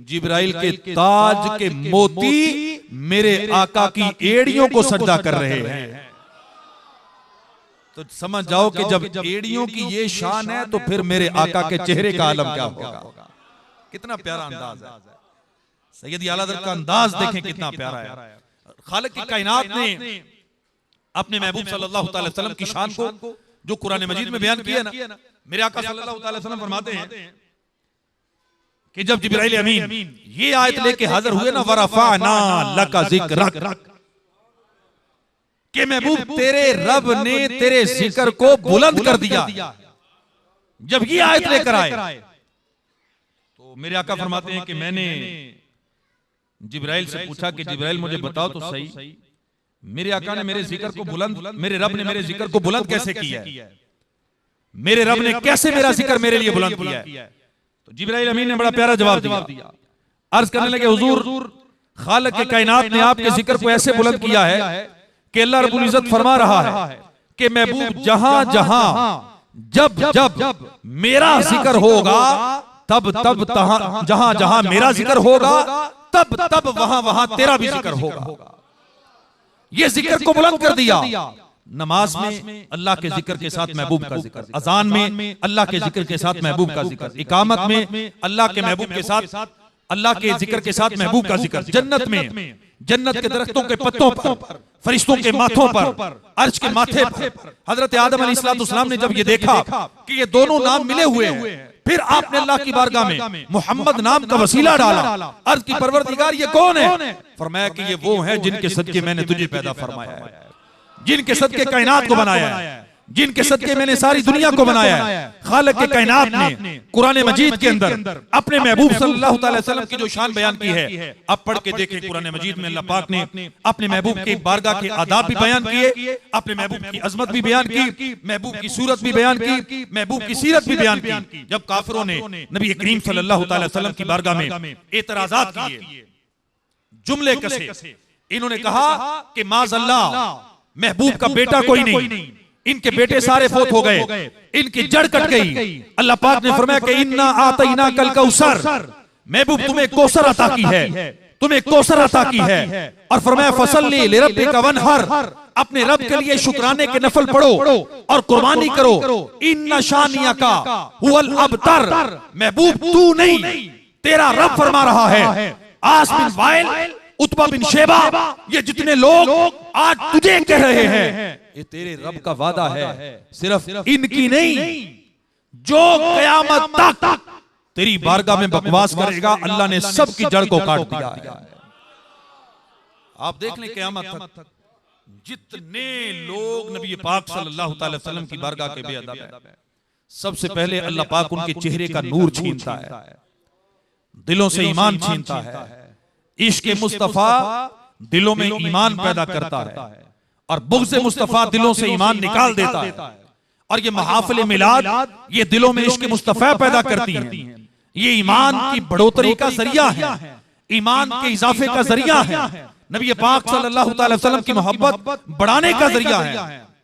जिब्राइल के ताज के मोती मेरे आका की एड़ियों को सजदा कर रहे हैं। तो समझ जाओ कि जब एड़ियों की ये शान है तो फिर मेरे आका के चेहरे का आलम क्या होगा। कितना प्यारा अंदाज है। सैयद आला हज़रत का अंदाज देखें कितना प्यारा है। खालिक की कायनात ने अपने महबूब सल्लल्लाहु अलैहि वसल्लम की शान को जो कुरान मजीद में बयान किया ना, मेरे आका सल्लल्लाहु अलैहि वसल्लम फरमाते हैं कि जब जिब्राइल अमीन ये आयत लेके हाजिर हुए ना, वरफाना लका ज़िक्रक, कि महबूब तेरे रब ने तेरे जिक्र को बुलंद कर दिया। जब ये आयत लेकर आए तो मेरे आका फरमाते हैं कि मैंने जिब्राइल से पूछा कि जिब्राइल मुझे बताओ तो सही, मेरे आका ने मेरे जिक्र को बुलंद, मेरे रब ने मेरे जिक्र को बुलंद कैसे किया है? मेरे रब ने कैसे मेरा जिक्र मेरे लिए बुलंद किया है? तो जिब्राइल अमीन ने बड़ा प्यारा जवाब दिया। अर्ज करने लगे हुजूर, खालिक के कायनात ने आपके जिक्र को ऐसे बुलंद किया है कि अल्लाह रब्बुल इज्जत फरमा रहा है कि महबूब जहां जहां जब जब मेरा जिक्र होगा तब तब जहां जहां मेरा जिक्र होगा तब तब वहां वहां तेरा भी जिक्र होगा। ये जिक्र को बुलंद कर दिया। नमाज में अल्लाह के जिक्र के साथ महबूब का जिक्र, अजान में अल्लाह के जिक्र के साथ महबूब का जिक्र, इकामत में अल्लाह के महबूब के साथ अल्लाह के जिक्र के साथ महबूब का जिक्र। जन्नत में जन्नत के दरख्तों के पत्तों पर, फरिश्तों के माथों पर, अर्श के माथे पर हजरत आदम अलैहिस्सलाम ने जब ये देखा कि ये दोनों नाम मिले हुए हैं, फिर आपने अल्लाह की बारगाह में मोहम्मद नाम का वसीला डाला। अर्ज की परवरदिगार ये कौन है? फरमाया कि ये वो है जिनके सदके मैंने तुझे पैदा फरमाया है, जिनके सदके कायनात को बनाया है, जिनके सदके मैंने सारी दुनिया को बनाया है। खालिक के कायनात ने कुरान मजीद के अंदर अपने महबूब सल्लल्लाहु अलैहि वसल्लम की जो शान बयान की है, आप पढ़ के देखें कुरान मजीद में अल्लाह पाक ने अपने महबूब के बारगाह के आदाब भी बयान किए, अपने महबूब की अजमत भी बयान की, महबूब की सूरत भी बयान की, महबूब की सीरत भी बयान की। जब काफिरों ने नबी करीम सल्लल्लाहु अलैहि वसल्लम की बारगाह में एतराजात किए, जुमले कसे, इन्होंने कहा कि माज़अल्लाह महबूब का बेटा कोई नहीं, इनके बेटे सारे फौत हो गए, इनकी जड़ कट गई। अल्लाह पाक ने फरमाया कि इन्ना आतैना कल कौसर, महबूब तुम्हें कौसर अता की है, तुम्हें कौसर अता की है। और फरमाया फसल्ली लिरब्बिका वनहर, अपने रब के लिए शुक्राने के नफल पढ़ो और कुर्बानी करो। इन्ना शानियाका हुवल अबतर, महबूब तू नहीं तेरा रब फरमा रहा है। आस बिन वाइल, उत्बा बिन शेबा, ये जितने लोग आज तुझे कह रहे हैं, ये तेरे रब का वादा है, सिर्फ इनकी नहीं, जो कयामत तक तेरी बारगाह में बकवास करेगा अल्लाह ने सबकी जड़ को काट दिया है। आप देख लें कयामत तक जितने लोग नबी पाक सल्लल्लाहु अलैहि वसल्लम की बारगाह के बेअदब है, सबसे पहले अल्लाह पाक उनके चेहरे का नूर छीनता है, दिलों से ईमान छीनता है। इश्क मुस्तफा दिलों में ईमान पैदा करता है और बुग़्ज़ मुस्तफा दिलों से ईमान निकाल देता है। और ये महाफिल मिलाद ये दिलों में इश्क मुस्तफा पैदा करती हैं। ये ईमान की बढ़ोतरी का जरिया है, ईमान के इजाफे का जरिया है, नबी पाक सल्लल्लाहु अलैहि वसल्लम की मोहब्बत बढ़ाने का जरिया है।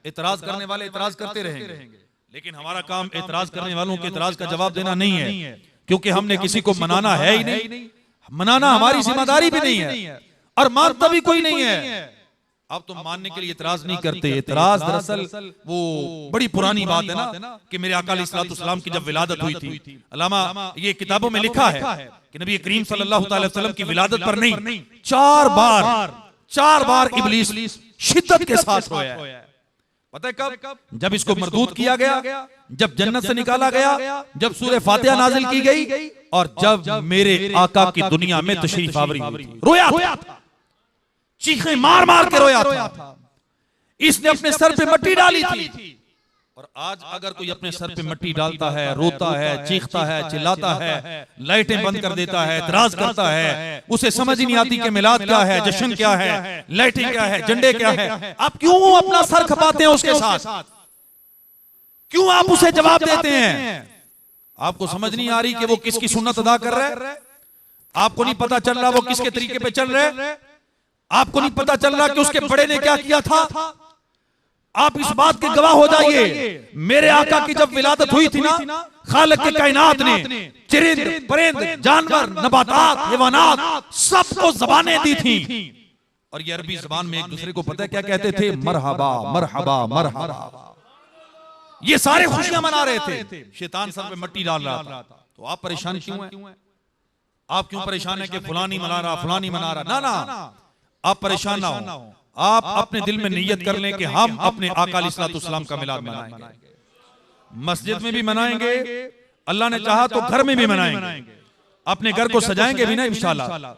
इतराज करने वाले इतराज करते रहेंगे, लेकिन हमारा काम इतराज करने वालों के इतराज का जवाब देना नहीं है, क्योंकि हमने किसी को मनाना है ही नहीं, मनाना हमारी जिम्मेदारी भी नहीं है और मानता भी कोई नहीं है। अब तो मानने के लिए इतराज नहीं करते। इतराज दरअसल वो बड़ी पुरानी बात है ना कि मेरे आका अलैहिस्सलाम की जब विलादत हुई थी, अल्लामा ये किताबों में लिखा है कि नबी करीम सल्लल्लाहु अलैहि वसल्लम की विलादत पर नहीं, चार बार इब्लीस शिद्दत के साथ रोया है। पता है कब? जब इसको मरदूद किया गया, जब जन्नत से निकाला गया, जब सूरह फातिहा नाजिल की गई और जब मेरे आका की दुनिया में तशरीफ आवरी हुई थी, रोया था, चीखें मार मार के रोया था। इसने अपने सर पे मट्टी डाली थी। और आज अगर कोई अपने सर पे मट्टी डालता है, रोता है, चीखता है, चिल्लाता है, लाइटें बंद कर देता है, इतराज करता है, उसे समझ ही नहीं आती कि मिलाद क्या है, जश्न क्या है, लाइटें क्या है, झंडे क्या है, आप क्यों अपना सर खपाते हैं उसके साथ? क्यों आप उसे जवाब देते हैं? आपको समझ नहीं आ रही कि वो किसकी सुन्नत अदा कर रहा है? आपको नहीं पता चल रहा वो किसके तरीके पे चल रहा है? आपको नहीं पता चल रहा कि उसके बड़े ने क्या किया था? आप इस बात के गवाह हो जाइए, मेरे आका की जब विलादत हुई थी ना, खालिक के कायनात ने चिरिंद, परिंद, जानवर, नबातात, हैवानात सबको ज़बानें दी थी। और ये अरबी ज़बान में एक दूसरे को पता है क्या कहते थे? मरहबा मरहबा मरहबा। ये सारे खुशियां मना रहे थे, शैतान सर पे मट्टी डाल रहा था। तो आप परेशान क्यों हैं? आप क्यों परेशान है कि फलानी मना रहा, फलानी मना रहा? ना, आप परेशान ना हो। आप अपने दिल में नियत कर लें कि हम अपने आका अलैहिस्सलाम का मिलाद मनाएंगे, मस्जिद में भी मनाएंगे, अल्लाह ने चाहा तो घर में भी मनाएंगे, अपने घर को सजाएंगे भी ना इंशाअल्लाह।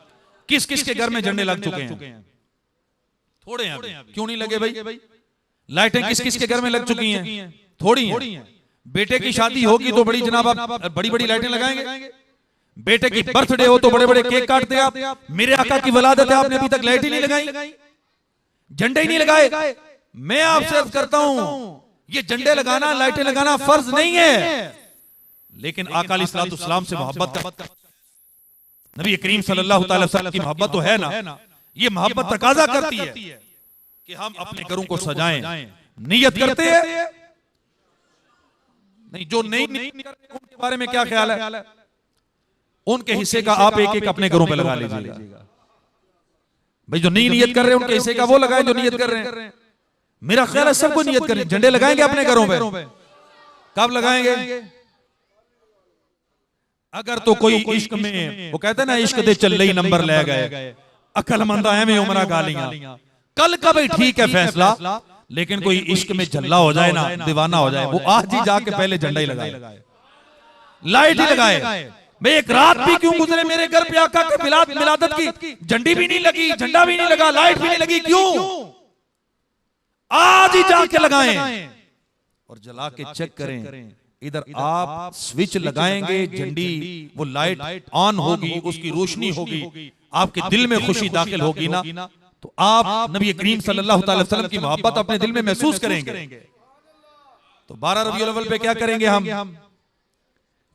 किस किस के घर में झंडे लग चुके हैं? थोड़े हैं, क्यों नहीं लगे भाई? लाइटें किस किस के घर में लग चुकी हैं? थोड़ी हैं। बेटे की शादी होगी तो बड़ी जनाब बड़ी बड़ी लाइटें लगाएंगे, बेटे की बर्थडे हो तो बड़े बड़े केक काटते हैं आप। मेरे आका की वलादत है, आपने अभी तक लाइट ही नहीं लगाई, झंडे ही नहीं लगाए। मैं आपसे अर्ज करता हूं, ये झंडे लगाना, लाइटें लगाना फर्ज नहीं है, लेकिन आका अलैहिस्सलाम से मोहब्बत का नबी करीम सल्लल्लाहु अलैहि वसल्लम की मोहब्बत तो है ना, ये मोहब्बत तकाजा करती है कि हम अपने घरों को सजाएं। नियत करते हैं नहीं, जो नहीं करते उनके बारे में क्या ख्याल है? उनके हिस्से का आप एक एक अपने घरों पे लगा लीजिएगा। भाई जो नहीं नियत कर रहे हैं उनके हिस्से का वो लगाए जो नियत कर रहे हैं। मेरा ख्याल है सबको नियत करें। झंडे लगाएंगे अपने घरों पे, कब लगाएंगे? अगर तो कोई इश्क में, वो कहते हैं ना इश्क दे चल रही नंबर ले गए, अकलमंद है में उमरा गालियां। कल का भाई ठीक है फैसला, लेकिन कोई इश्क में झल्ला हो जाए ना, दीवाना हो जाए, वो आज ही जाके पहले झंडा ही लगाए, लाइट ही लगाए। भाई एक रात भी क्यों गुजरे मेरे घर पे आका के मिलादत की झंडी भी नहीं लगी, झंडा भी नहीं लगा, लाइट भी नहीं लगी, क्यों? आज ही जाके लगाएं और जला के चेक करें। इधर आप स्विच लगाएंगे, झंडी वो लाइट ऑन होगी, उसकी रोशनी होगी, आपके दिल में खुशी दाखिल होगी ना, तो आप नबी करीम सल्लल्लाहु अलैहि वसल्लम की मोहब्बत अपने दिल में महसूस करेंगे। तो 12 रबीउल अव्वल पे क्या करेंगे हम?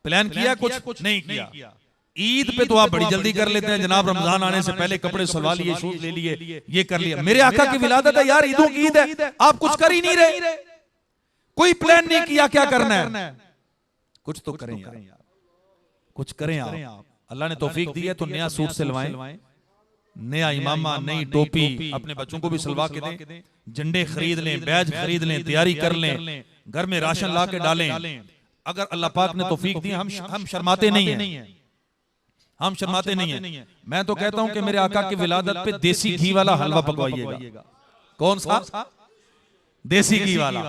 प्लान किया? कुछ नहीं किया। ईद पे तो आप बड़ी जल्दी कर लेते हैं जनाब, रमजान आने से पहले कपड़े सलवा लिए, शूज ले लिए, ये कर लिया। मेरे आका की विलादत है यार, ईदों की ईद है, आप कुछ कर ही नहीं रहे, कोई प्लान नहीं किया क्या करना है। कुछ तो करें यार, कुछ करें आप। अल्लाह ने तौफीक दी है तो नया सूट सिलवाएं, नया इमामा, नई टोपी अपने बच्चों को भी सिलवा के दें, झंडे खरीद लें, बैज खरीद लें, तैयारी कर लें, घर में राशन ला के डालें। अगर अल्लाह पाक ने तौफीक दी, हम शर्माते नहीं हैं, हम शर्माते नहीं हैं। मैं तो कहता हूं कि मेरे आका की विलादत पे देसी घी वाला हलवा पकवाइएगा। कौन सा? देसी घी वाला।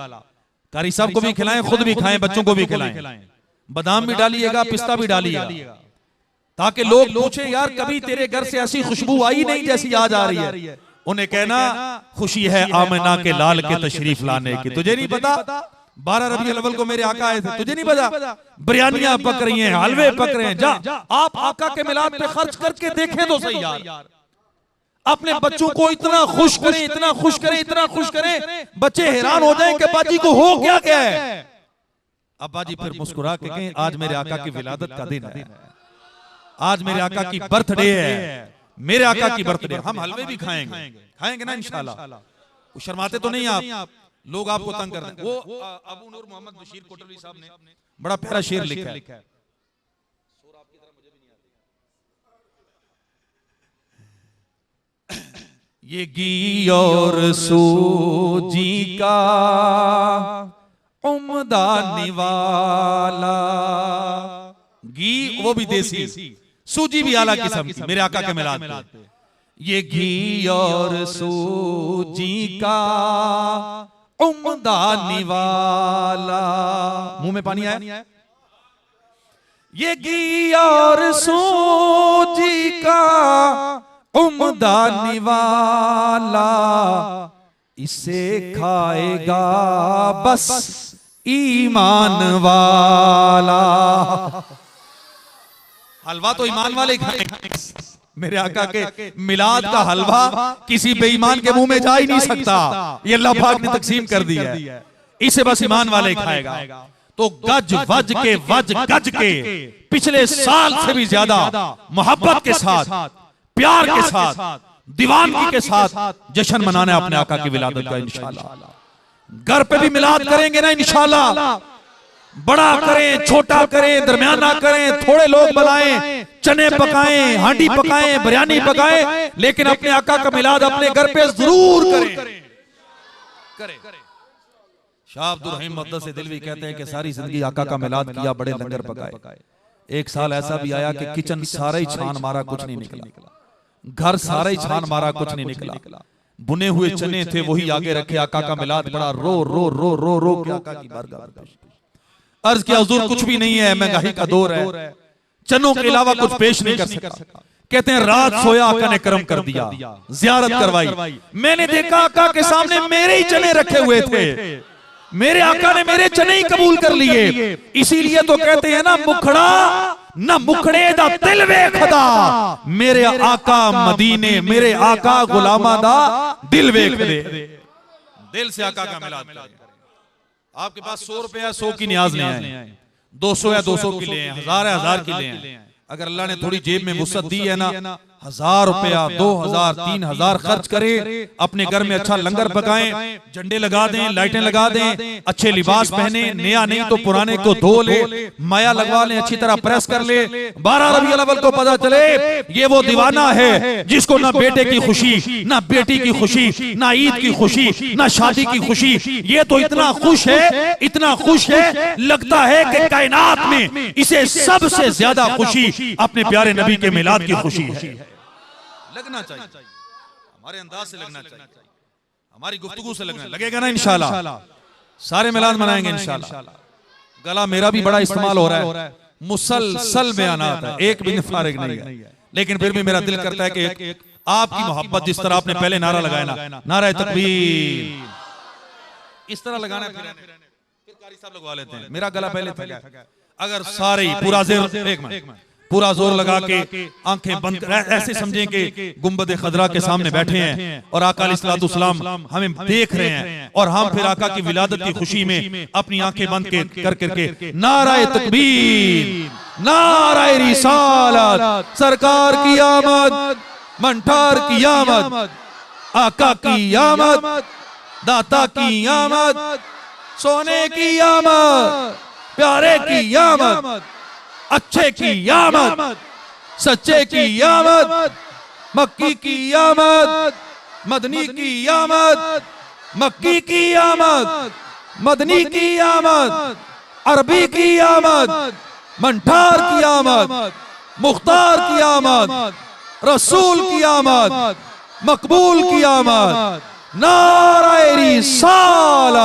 कारी साहब को भी खिलाएं, खुद भी खाएं, बच्चों को भी खिलाएं। बादाम भी डालिएगा, पिस्ता भी डालिएगा, ताकि लोग पूछे यार कभी तेरे घर से ऐसी खुशबू आई नहीं जैसी आज आ रही है। उन्हें कहना खुशी है आमिना के लाल के तशरीफ लाने की। तुझे नहीं पता 12 रबीउल अव्वल को मेरे आका आए थे, तुझे नहीं पता? बिरयानियां पक रही हैं, हलवे पक रहे हैं। जा आप आका के मिलाद पे खर्च करके देखें तो सही यार। अपने बच्चों को इतना खुश करें, इतना खुश करें, इतना खुश करें, बच्चे हैरान हो जाएं कि बाजी को हो क्या क्या है। अब बाजी फिर मुस्कुरा के कहें आज मेरे आका की विलादत का दिन है, आज मेरे आका की बर्थडे है, मेरे आका की बर्थडे। हम हलवे भी खाएंगे ना इंशाल्लाह। शर्माते तो नहीं आप? लोग आपको तंग कर रहे हैं। वो अबू नूर मोहम्मद बशीर कोटलवी साहब ने बड़ा प्यारा शेर लिखा है। ये घी और सूजी का उम्दा निवाला, घी वो भी देसी, सूजी भी आला किस्म की, मेरे आका के मिलाद पे। ये घी और सूजी का उम्दा निवाला, मुंह में पानी आया। ये घी और सूजी का उम्दा निवाला, इसे खाएगा बस ईमान वाला। हलवा तो ईमान वाले खाएंगे, मेरे आका के मिलाद का हलवा किसी बेईमान के मुंह में जा ही नहीं सकता, ये अल्लाह पाक ने तकसीम कर दी है, इसे बस ईमान वाले खाएगा। तो गज वज के पिछले साल से भी ज्यादा मोहब्बत के साथ, प्यार के साथ, दीवानगी के साथ जश्न मनाना है अपने आका की विलादत का इंशाल्लाह। घर पे भी मिलाद करेंगे ना इंशाल्लाह, बड़ा करें, छोटा करें, दरमियाना करें, थोड़े लोग बुलाएं, चने पकाएं, हांडी पकाएं, बिरयानी पकाएं, लेकिन अपने आका का मिलाद अपने घर पे जरूर करें। शाह अब्दुल रहीम मद्दस से दिल भी कहते हैं कि सारी जिंदगी आका का मिलाद किया, बड़े लंगर पकाए। एक साल ऐसा भी आया कि किचन सारा ही छान मारा, कुछ नहीं निकला, घर सारा ही छान मारा, कुछ नहीं निकला। बुने हुए चने थे वही आगे रखे, आका का मिलाद बड़ा रो रो रो रो रो के आका की बारगाह में अर्ज किया, हुजूर कुछ भी नहीं है, महंगाई का दौर है, चनों के अलावा कुछ पेश नहीं कर सका। कहते हैं रात सोया, आका ने करम कर दिया, जियारत करवाई। मैंने देखा आका के सामने मेरे ही चने रखे हुए थे, मेरे आका ने मेरे चने ही कबूल कर लिए। इसीलिए तो कहते हैं ना मुखड़ा ना मुखड़े दा दिल वेखदा, मेरे आका मदीने, मेरे आका गुलामा दा दिल वेख दे। दिल से आका का मिलाद करें। आपके पास 100 रुपए है, 100 की न्याज ले आए, 200 है 200 की ले आए, 1000 है 1000 की ले आए। अगर अल्लाह ने थोड़ी जेब में वुसअत दी है ना, 1000 रुपया 2000 3000 खर्च करे, अपने घर में अच्छा लंगर पकाएं, झंडे लगा दें, लाइटें लगा दें, अच्छे लिबास पहने, नया नहीं तो पुराने को धो ले, माया लगवा ले, अच्छी तरह प्रेस कर ले। 12 रबीउल अव्वल को पता चले ये वो दीवाना है जिसको ना बेटे की खुशी, ना बेटी की खुशी, ना ईद की खुशी, ना शादी की खुशी, ये तो इतना खुश है, इतना खुश है, लगता है कि कायनात में इसे सबसे ज्यादा खुशी अपने प्यारे नबी के मिलाद की खुशी है। लगना चाहिए, हमारे अंदाज से लगना चाहिए, हमारी गुफ्तगू से लगेगा ना इंशाल्लाह। सारे मिलाद मनाएंगे इंशाल्लाह। गला मेरा भी बड़ा इस्तेमाल हो रहा है, मुसलसल बयानात है, एक भी फारिग नहीं है, लेकिन फिर भी मेरा दिल करता है कि आपकी मोहब्बत जिस तरह आपने पहले नारा लगाया ना, नारा तकबीर, इस तरह लगाना, फिर कारी साहब लगवा लेते हैं। मेरा गला पहले था, अगर सारे पूरा जोर लगा के आंखें बंद ऐसे समझें कि गुंबद खदरा के सामने बैठे हैं और आका अलैहिस्सलाम हमें देख रहे हैं, और हम फिर आका की विलादत की खुशी में अपनी आंखें बंद कर करके नारा तकबीर, नारा रिसालत, सरकार की आमद, मंठार की आमद, आका की आमद, दाता की आमद, सोने की आमद, प्यारे की आमद, अच्छे की आमद, सच्चे की आमद, मक्की की आमद, मदनी की आमद, मक्की की आमद, मदनी की आमद, अरबी की आमद, मंठार की आमद, मुख्तार की आमद, रसूल की आमद, मकबूल की आमद, नारा रिसालत।